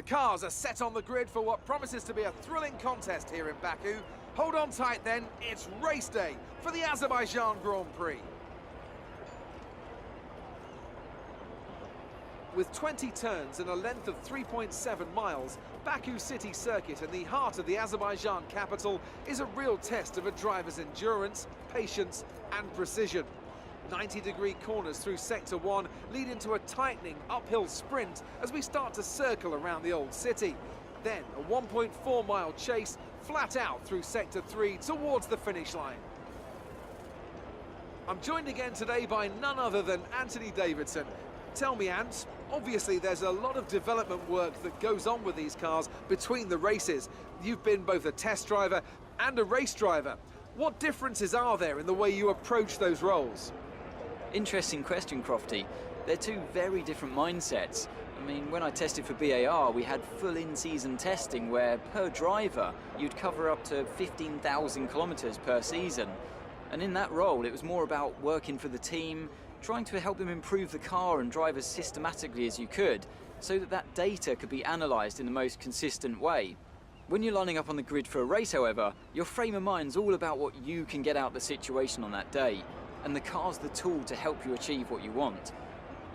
The cars are set on the grid for what promises to be a thrilling contest here in Baku. Hold on tight then, it's race day for the Azerbaijan Grand Prix. With 20 turns and a length of 3.7 miles, Baku City Circuit in the heart of the Azerbaijan capital is a real test of a driver's endurance, patience and precision. 90-degree corners through Sector 1 lead into a tightening uphill sprint as we start to circle around the old city. Then a 1.4-mile chase flat out through Sector 3 towards the finish line. I'm joined again today by none other than Anthony Davidson. Tell me, Ant, obviously there's a lot of development work that goes on with these cars between the races. You've been both a test driver and a race driver. What differences are there in the way you approach those roles? Interesting question, Crofty. They're two very different mindsets. I mean, when I tested for BAR, we had full in-season testing where, per driver, you'd cover up to 15,000 kilometers per season. And in that role, it was more about working for the team, trying to help them improve the car and drive as systematically as you could, so that that data could be analysed in the most consistent way. When you're lining up on the grid for a race, however, your frame of mind's all about what you can get out of the situation on that day, and the car's the tool to help you achieve what you want.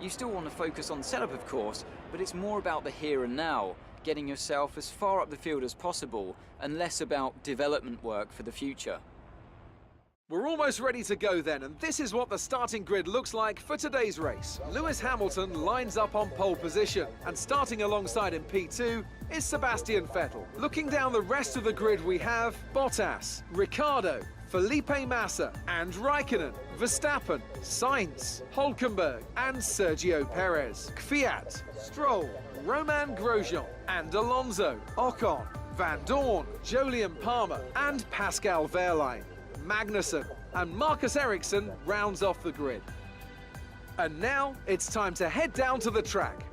You still want to focus on setup, of course, but it's more about the here and now, getting yourself as far up the field as possible, and less about development work for the future. We're almost ready to go then, and this is what the starting grid looks like for today's race. Lewis Hamilton lines up on pole position, and starting alongside in P2 is Sebastian Vettel. Looking down the rest of the grid, we have Bottas, Ricciardo, Felipe Massa and Raikkonen, Verstappen, Sainz, Hülkenberg and Sergio Perez, Kvyat, Stroll, Romain Grosjean and Alonso, Ocon, Van Dorn, Jolyon Palmer and Pascal Wehrlein. Magnussen and Marcus Ericsson rounds off the grid. And now it's time to head down to the track.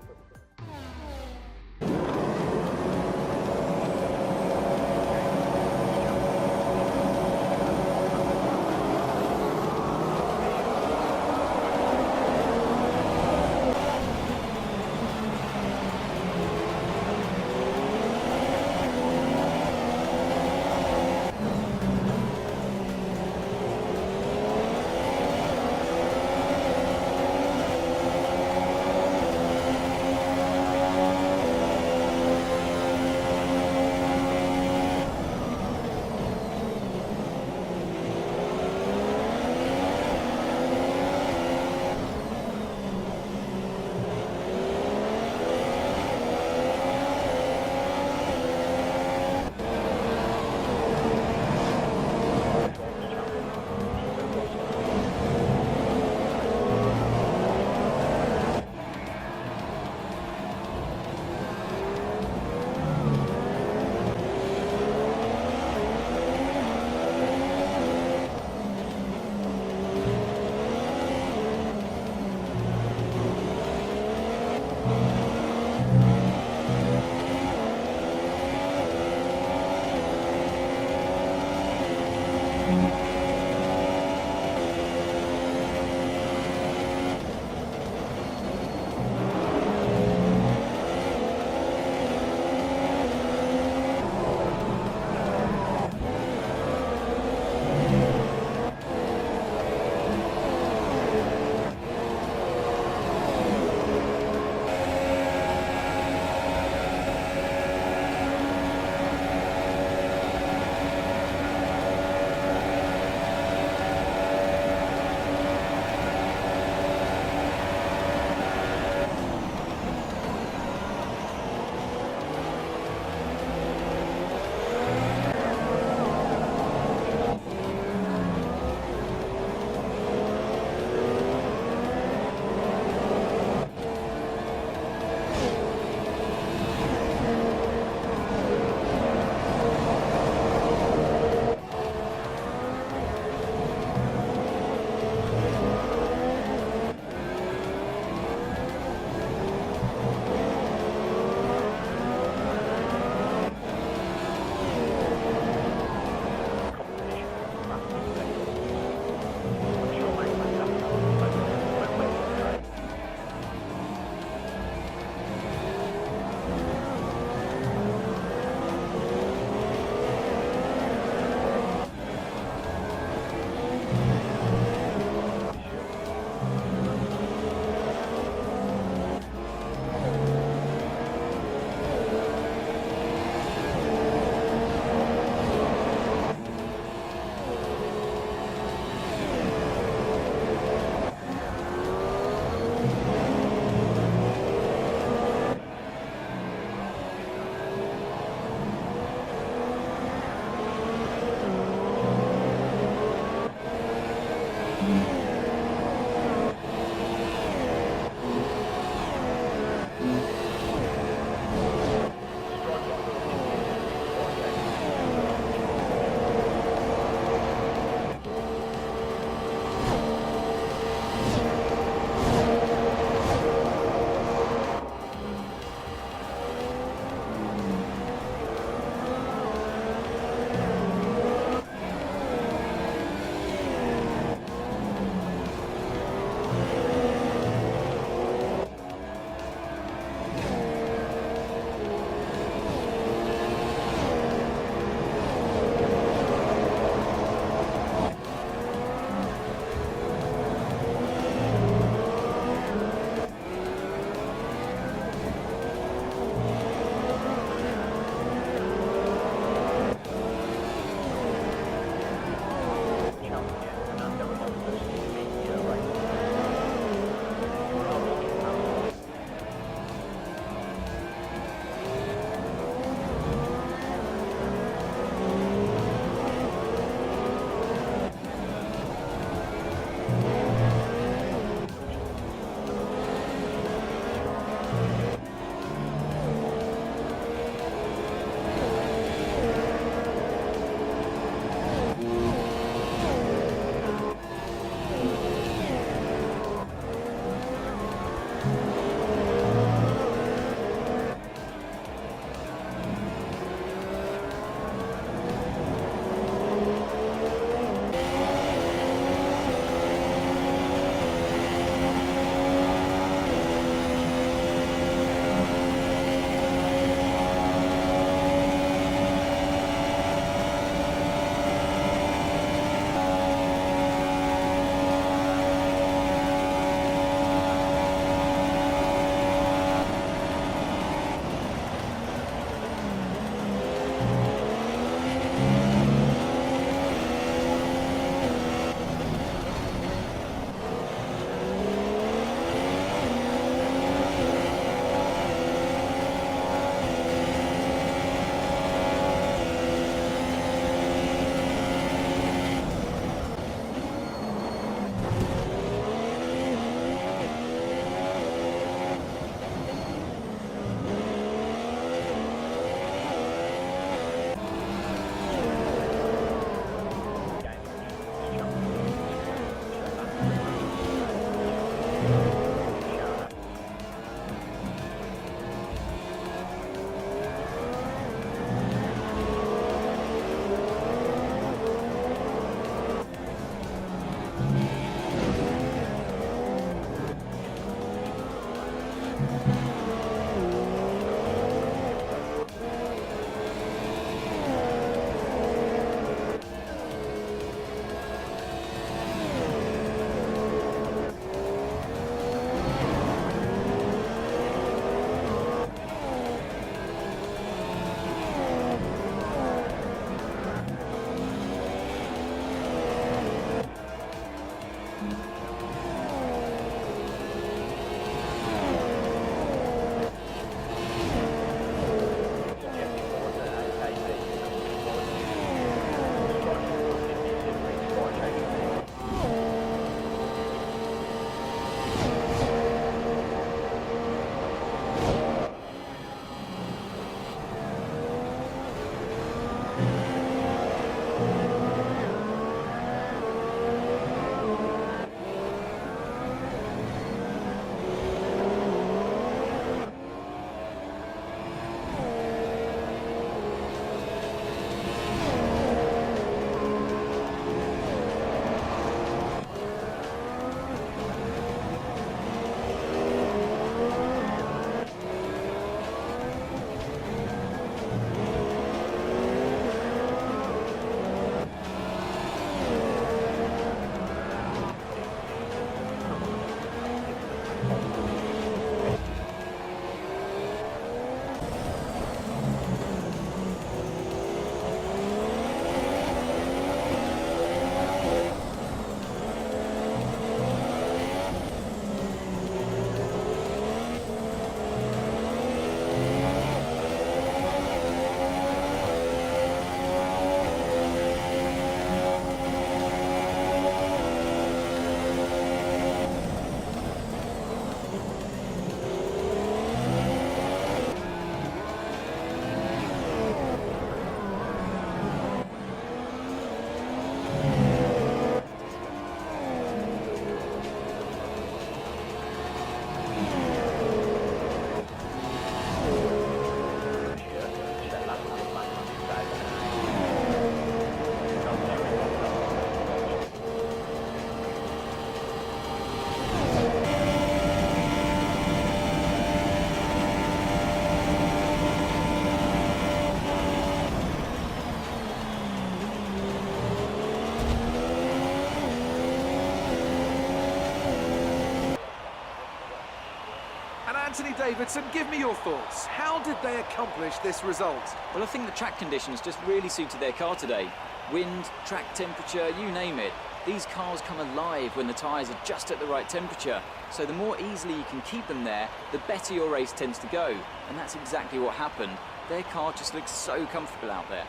Anthony Davidson, give me your thoughts. How did they accomplish this result? Well, I think the track conditions just really suited their car today. Wind, track temperature, you name it. These cars come alive when the tyres are just at the right temperature. So the more easily you can keep them there, the better your race tends to go. And that's exactly what happened. Their car just looks so comfortable out there.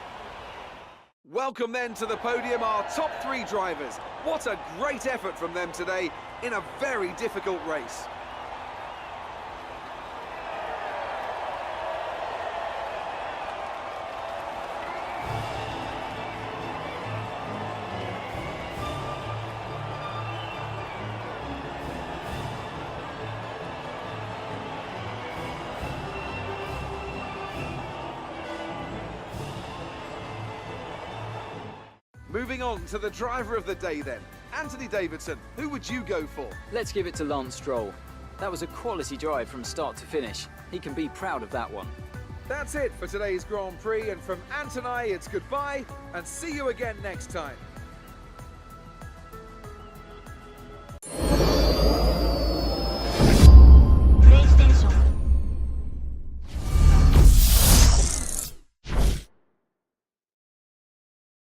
Welcome then to the podium, our top 3 drivers. What a great effort from them today in a very difficult race. Moving on to the driver of the day then. Anthony Davidson, who would you go for? Let's give it to Lance Stroll. That was a quality drive from start to finish. He can be proud of that one. That's it for today's Grand Prix, and from Ant and I, it's goodbye and see you again next time.